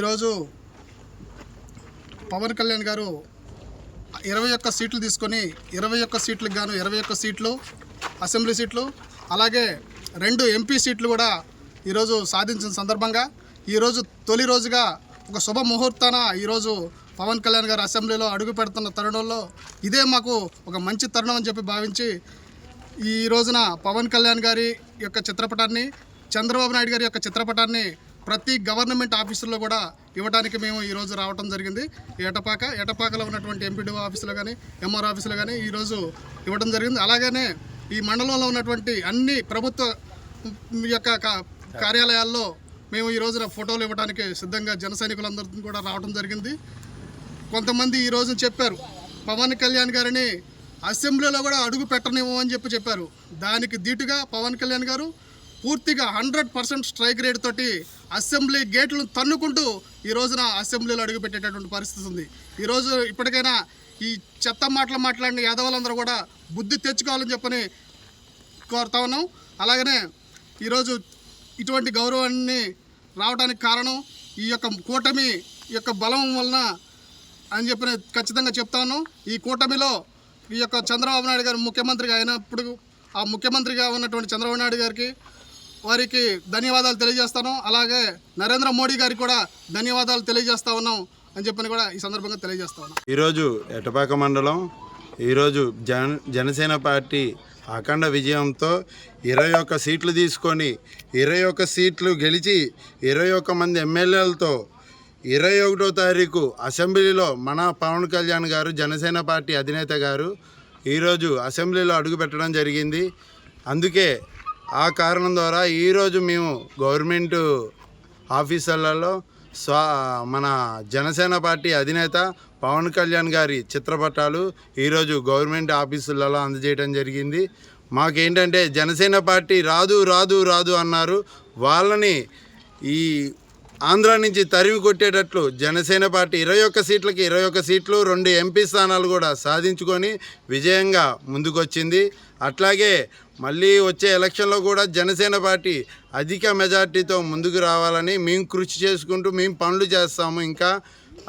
ఈరోజు పవన్ కళ్యాణ్ గారు 21 సీట్లు తీసుకొని 21 సీట్లకు గాను 21 సీట్లు అసెంబ్లీ సీట్లు, అలాగే 2 ఎంపీ సీట్లు కూడా ఈరోజు సాధించిన సందర్భంగా ఈరోజు తొలి రోజుగా ఒక శుభ ముహూర్తాన ఈరోజు పవన్ కళ్యాణ్ గారు అసెంబ్లీలో అడుగు పెడుతున్న తరుణంలో ఇదే మాకు ఒక మంచి తరుణం అని చెప్పి భావించి ఈ రోజున పవన్ కళ్యాణ్ గారి యొక్క చిత్రపటాన్ని, చంద్రబాబు నాయుడు గారి యొక్క చిత్రపటాన్ని ప్రతి గవర్నమెంట్ ఆఫీసుల్లో కూడా ఇవ్వడానికి మేము ఈరోజు రావడం జరిగింది. ఎటపాకలో ఉన్నటువంటి ఎంపీడీఓ ఆఫీసులో కానీ ఎంఆర్ ఆఫీసులో కానీ ఈరోజు ఇవ్వడం జరిగింది. అలాగనే ఈ మండలంలో ఉన్నటువంటి అన్ని ప్రభుత్వ యొక్క కార్యాలయాల్లో మేము ఈ రోజున ఫోటోలు ఇవ్వడానికి సిద్ధంగా జన సైనికులందరికీ కూడా రావడం జరిగింది. కొంతమంది ఈ రోజు చెప్పారు పవన్ కళ్యాణ్ గారిని అసెంబ్లీలో కూడా అడుగు పెట్టనివ్వమని చెప్పారు. దానికి ధీటుగా పవన్ కళ్యాణ్ గారు పూర్తిగా 100% స్ట్రైక్ రేట్ తోటి అసెంబ్లీ గేట్లను తన్నుకుంటూ ఈ రోజున అసెంబ్లీలో అడుగు పెట్టేటటువంటి పరిస్థితి ఉంది. ఈరోజు ఇప్పటికైనా ఈ చెత్త మాట్లాడిన యాదవులందరూ కూడా బుద్ధి తెచ్చుకోవాలని చెప్పని కోరుతా ఉన్నాం. అలాగనే ఈరోజు ఇటువంటి గౌరవాన్ని రావడానికి కారణం ఈ యొక్క కూటమి యొక్క బలం వలన అని చెప్పి ఖచ్చితంగా చెప్తాను. ఈ కూటమిలో ఈ యొక్క చంద్రబాబు నాయుడు గారు ముఖ్యమంత్రిగా అయినప్పుడు ఆ ముఖ్యమంత్రిగా ఉన్నటువంటి చంద్రబాబు నాయుడు గారికి వారికి ధన్యవాదాలు తెలియజేస్తాను. అలాగే నరేంద్ర మోడీ గారికి కూడా ధన్యవాదాలు తెలియజేస్తా ఉన్నాం అని చెప్పని కూడా ఈ సందర్భంగా తెలియజేస్తా ఉన్నాం. ఈరోజు ఎటపాక మండలం ఈరోజు జనసేన పార్టీ అఖండ విజయంతో 21 సీట్లు తీసుకొని 21 సీట్లు గెలిచి 21 మంది ఎమ్మెల్యేలతో 21వ తారీఖు అసెంబ్లీలో మన పవన్ కళ్యాణ్ గారు జనసేన పార్టీ అధినేత గారు ఈరోజు అసెంబ్లీలో అడుగు పెట్టడం జరిగింది. అందుకే ఆ కారణం ద్వారా ఈరోజు మేము గవర్నమెంట్ ఆఫీసర్లలో మన జనసేన పార్టీ అధినేత పవన్ కళ్యాణ్ గారి చిత్రపటాలు ఈరోజు గవర్నమెంట్ ఆఫీసులలో అందజేయడం జరిగింది. మాకేంటంటే జనసేన పార్టీ రాదు రాదు రాదు అన్నారు. వాళ్ళని ఈ ఆంధ్ర నుంచి తరిమి కొట్టేటట్లు జనసేన పార్టీ 21 సీట్లకి 21 సీట్లు 2 ఎంపీ స్థానాలు కూడా సాధించుకొని విజయంగా ముందుకొచ్చింది. అట్లాగే మళ్ళీ వచ్చే ఎలక్షన్లో కూడా జనసేన పార్టీ అధిక మెజార్టీతో ముందుకు రావాలని మేము కృషి చేసుకుంటూ మేము పనులు చేస్తాము. ఇంకా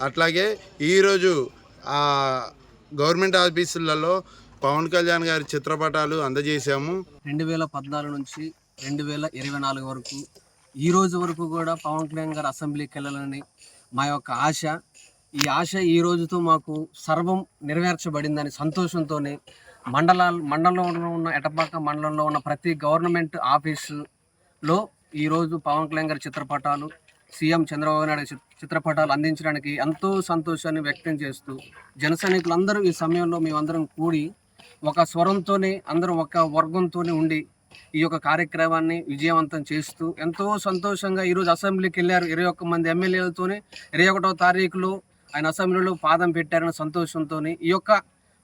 అట్లాగే ఈరోజు గవర్నమెంట్ ఆఫీసులలో పవన్ కళ్యాణ్ గారి చిత్రపటాలు అందజేశాము. 2014 నుంచి 2024 వరకు ఈ రోజు వరకు కూడా పవన్ కళ్యాణ్ గారు అసెంబ్లీకి వెళ్ళాలని మా యొక్క ఆశ. ఈ ఆశ ఈ రోజుతో మాకు సర్వం నెరవేర్చబడిందని సంతోషంతోనే మండలంలో ఉన్న ఎటపాక మండలంలో ఉన్న ప్రతి గవర్నమెంట్ ఆఫీసులో ఈరోజు పవన్ కళ్యాణ్ గారి చిత్రపటాలు, సీఎం చంద్రబాబు నాయుడు చిత్రపటాలు అందించడానికి ఎంతో సంతోషాన్ని వ్యక్తం చేస్తూ జన సైనికులందరూ ఈ సమయంలో మేమందరం కూడి ఒక స్వరంతోనే అందరం ఒక వర్గంతోనే ఉండి ఈ యొక్క కార్యక్రమాన్ని విజయవంతం చేస్తూ ఎంతో సంతోషంగా ఈరోజు అసెంబ్లీకి వెళ్ళారు. 21 మంది ఎమ్మెల్యేలతోనే 21వ తారీఖులో ఆయన అసెంబ్లీలో పాదం పెట్టారన్న సంతోషంతో ఈ యొక్క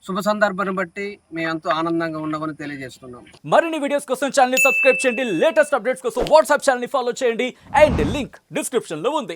శుభ సందర్భాన్ని బట్టి మేము ఎంతో ఆనందంగా ఉన్నామని తెలియజేస్తున్నాం. మరిన్ని వీడియోస్ కోసం ఛానల్ ని సబ్స్క్రైబ్ చేయండి. లేటెస్ట్ అప్డేట్స్ కోసం వాట్సాప్ ఛానల్ ని ఫాలో చేయండి. అండ్ లింక్ డిస్క్రిప్షన్ లో ఉంది.